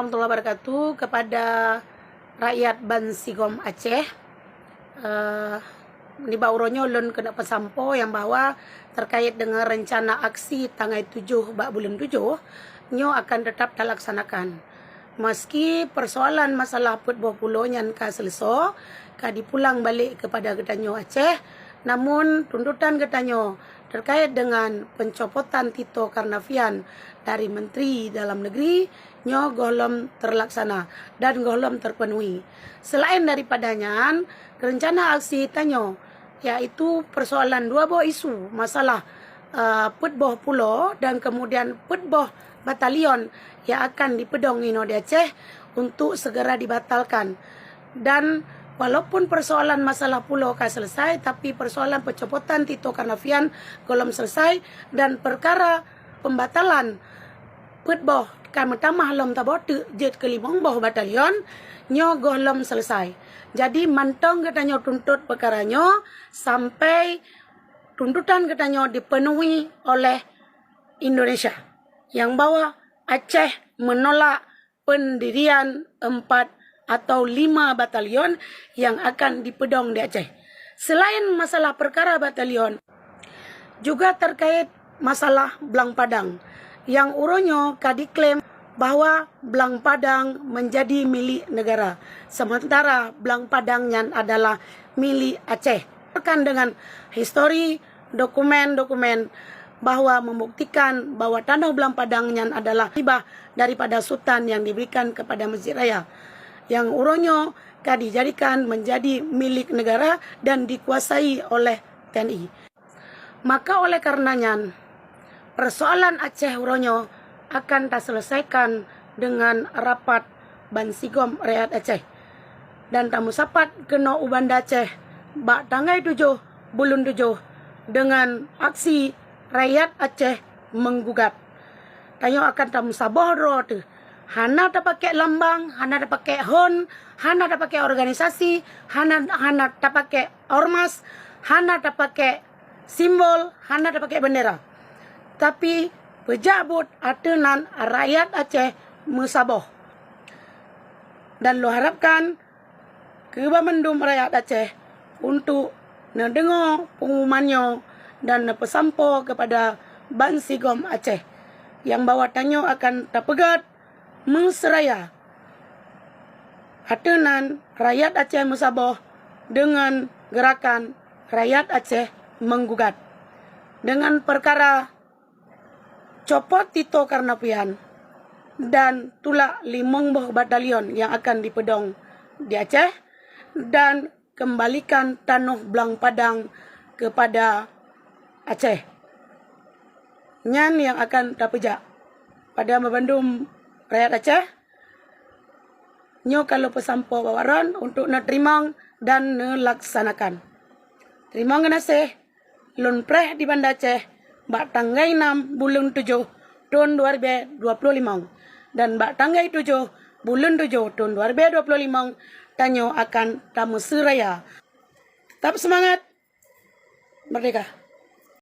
warahmatullahi wabarakatuh kepada rakyat Bansigom Aceh. Di bauronyo lun kena pesampo yang bahwa terkait dengan rencana aksi tanggal 7 bulan 7 nyo akan tetap dilaksanakan. Meski persoalan masalah putboh pulau nyan ka selesai, ka dipulang balik kepada Gedanyo Aceh, namun tuntutan Gedanyo terkait dengan pencopotan Tito Karnavian dari Menteri Dalam Negeri nyo golom terlaksana dan golom terpenuhi. Selain daripadanya, rencana aksi tanyo yaitu persoalan dua buah isu masalah putboh pulau dan kemudian putboh batalion yang akan dipedong di Aceh untuk segera dibatalkan. Dan walaupun persoalan masalah pulau kan selesai, tapi persoalan pencopotan Tito Karnavian belum selesai, dan perkara pembatalan putboh kan pertama lom tabot jet kelimong boh batalion nyo golom selesai. Jadi mantong katanya tuntut perkaranyo sampai tuntutan katanya dipenuhi oleh Indonesia, yang bahwa Aceh menolak pendirian 4 atau 5 batalion yang akan dipedong di Aceh. Selain masalah perkara batalion, juga terkait masalah Belang Padang, yang uronyo diklaim bahwa Belang Padang menjadi milik negara, sementara Belang Padangnya adalah milik Aceh. Rekan dengan histori dokumen-dokumen bahwa membuktikan bahwa tanah Belang Padangnya adalah hibah daripada sultan yang diberikan kepada Masjid Raya, yang uronyo dijadikan menjadi milik negara dan dikuasai oleh TNI. Maka oleh karenanya persoalan Aceh uronyo akan terselesaikan dengan rapat Bansigom Rakyat Aceh, dan tamu sapat kena Ubanda Aceh bak tanggal 7 bulan 7 dengan aksi rakyat Aceh menggugat. Tayo akan tamu sabohro tu. Hana tak pakai lambang, hana tak pakai hon, hana tak pakai organisasi, hana tak pakai ormas, hana tak pakai simbol, hana tak pakai bendera. Tapi pejabut atenan rakyat Aceh mesaboh. Dan lo harapkan kebamendum rakyat Aceh untuk mendengar pengumumannya dan pesampo kepada Bansigom Aceh, yang bawa tanyo akan terpegat menseraya atenan rakyat Aceh mesaboh dengan gerakan rakyat Aceh menggugat dengan perkara copot Tito Karnavian dan tulak 5 buah batalion yang akan dipedong di Aceh, dan kembalikan tanah Belang Padang kepada Aceh. Nyan yang akan terpejak pada membandum rakyat Aceh. Nyo kalau pesampo bawaran untuk nerima dan nelaksanakan. Terima kasih. Lun preh di Banda Aceh bak tanggal 6 bulan 7 tahun 2025 dan bak tanggal 7 bulan 7 tahun 2025 tanyo akan tamu seraya. Tetap semangat, merdeka.